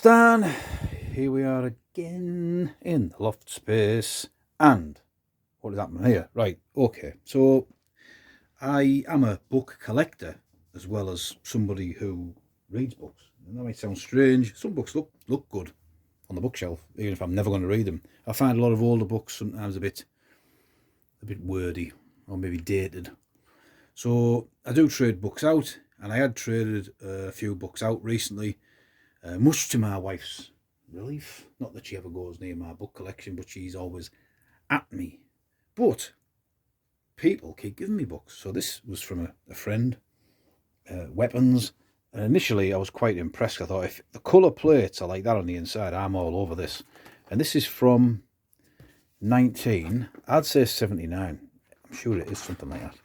Stan, here we are again in the loft space. And what is happening here? Right, okay, so I am a book collector as well as somebody who reads books. And that might sound strange. Some books look good on the bookshelf, even if I'm never going to read them. I find a lot of older books sometimes a bit wordy or maybe dated. So I do trade books out, and I had traded a few books out recently, much to my wife's relief. Not that she ever goes near my book collection, but she's always at me. But people keep giving me books. So this was from a friend, Weapons. And initially I was quite impressed. I thought, if the colour plates are like that on the inside, I'm all over this. And this is from I'd say 79. I'm sure it is something like that.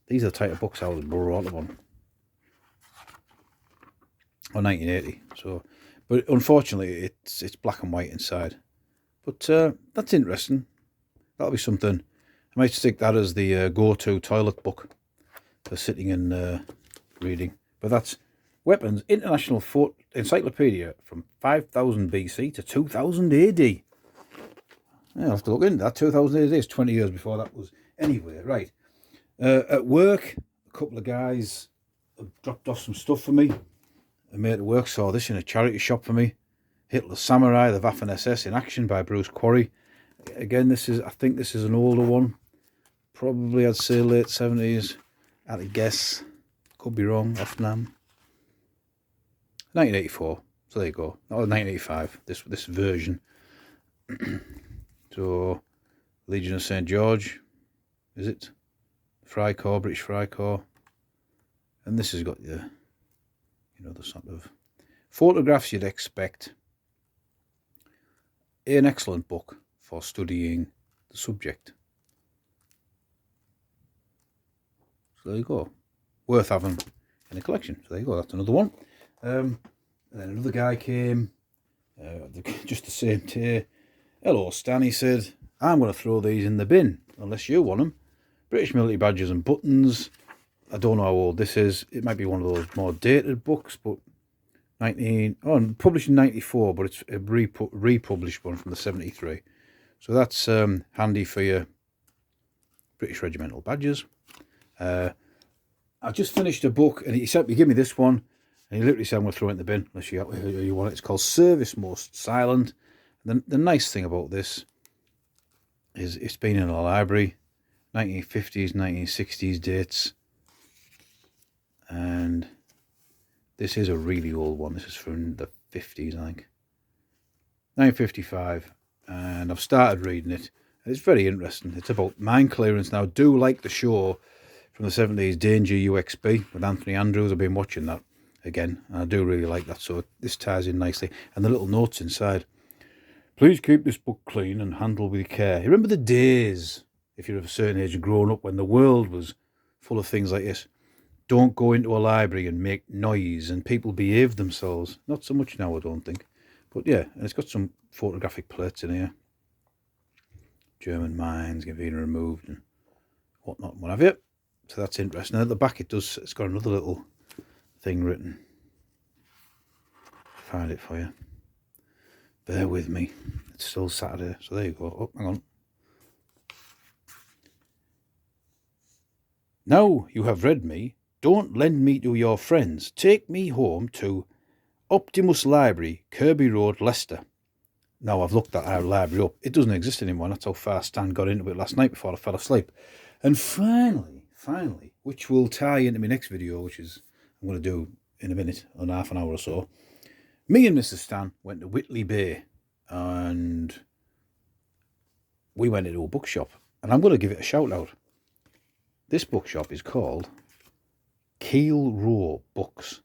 These are the type of books I was brought up on. Or 1980. So, but unfortunately it's black and white inside. But that's interesting. That'll be something. I might stick that as the go-to toilet book for sitting and reading. But that's Weapons, International Encyclopedia from 5000 BC to 2000 AD. Yeah, I'll have to look into that. 2000 AD is 20 years before that was anyway. Right. At work, a couple of guys have dropped off some stuff for me. A mate at work saw this in a charity shop for me. Hitler's Samurai, the Waffen SS in Action by Bruce Quarry. Again, I think this is an older one. Probably, I'd say, late 70s. I'd guess. Could be wrong, often am. 1984. So there you go. Not 1985, this version. So, Legion of St. George. Is it? Freikorps, British Freikorps. And this has got the sort of photographs you'd expect. An excellent book for studying the subject. So there you go. Worth having in a collection. So there you go. That's another one. And then another guy came, just the same day. Hello, Stan, he said. I'm going to throw these in the bin, unless you want them. British military badges and buttons. I don't know how old this is. It might be one of those more dated books, but published in 94, but it's a republished one from the 73. So that's handy for your British regimental badges. I just finished a book, and he said, "You give me this one," and he literally said, "I'm going to throw it in the bin unless you want it." It's called Service Most Silent. And the nice thing about this is it's been in a library, 1950s, 1960s dates. And this is a really old one. This is from the 50s, I think. 1955. And I've started reading it. And it's very interesting. It's about mine clearance. Now, I do like the show from the 70s, Danger UXB, with Anthony Andrews. I've been watching that again. And I do really like that. So this ties in nicely. And the little notes inside. Please keep this book clean and handle with care. You remember the days, if you're of a certain age and growing up, when the world was full of things like this? Don't go into a library and make noise, and people behave themselves. Not so much now, I don't think. But yeah, and it's got some photographic plates in here. German mines being removed and whatnot, what have you. So that's interesting. And at the back it's got another little thing written. Find it for you. Bear with me. It's still Saturday, so there you go. Oh, hang on. Now you have read me, don't lend me to your friends. Take me home to Optimus Library, Kirby Road, Leicester. Now, I've looked that library up. It doesn't exist anymore. That's how far Stan got into it last night before I fell asleep. And finally, which will tie into my next video, which is I'm going to do in a minute, in half an hour or so, me and Mrs. Stan went to Whitley Bay, and we went into a bookshop. And I'm going to give it a shout out. This bookshop is called Kraw Books.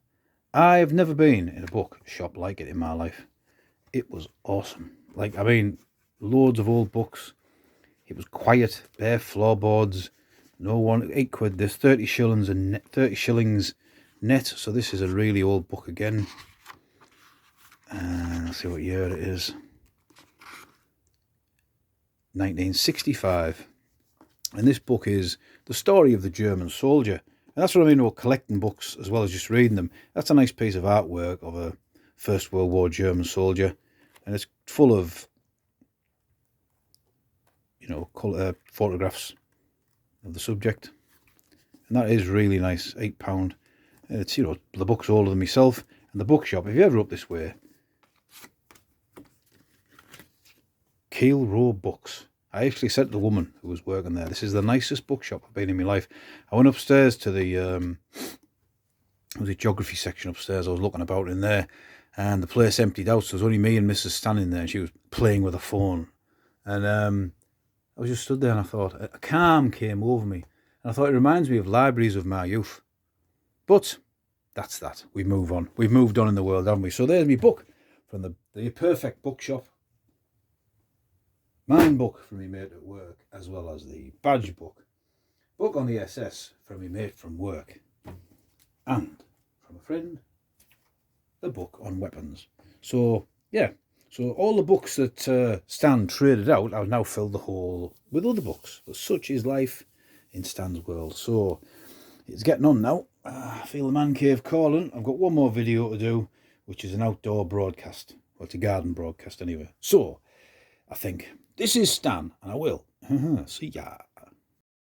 I've never been in a bookshop like it in my life. It was awesome. Loads of old books. It was quiet, bare floorboards. No one, £8. There's 30 shillings and 30 shillings net. So this is a really old book again. Let's see what year it is. 1965. And this book is the story of the German soldier. And that's what I mean about collecting books as well as just reading them. That's a nice piece of artwork of a First World War German soldier, and it's full of, you know, photographs of the subject, and that is really nice. £8. It's, you know, the book's older than myself, and the bookshop, if you're ever up this way, Kraw Books. I actually said to the woman who was working there, this is the nicest bookshop I've been in my life. I went upstairs to the geography section upstairs. I was looking about in there, and the place emptied out, so there was only me and Mrs. standing there, and she was playing with a phone. And I was just stood there, and I thought, a calm came over me, and I thought, it reminds me of libraries of my youth. But that's that. We move on. We've moved on in the world, haven't we? So there's my book from the perfect bookshop. Mine book from my mate at work, as well as the badge book. Book on the SS from my mate from work. And from a friend, the book on weapons. So, yeah. So all the books that Stan traded out, I've now filled the hole with other books. But such is life in Stan's world. So it's getting on now. I feel the man cave calling. I've got one more video to do, which is an outdoor broadcast. Well, it's a garden broadcast anyway. So I think this is Stan, and I will see ya.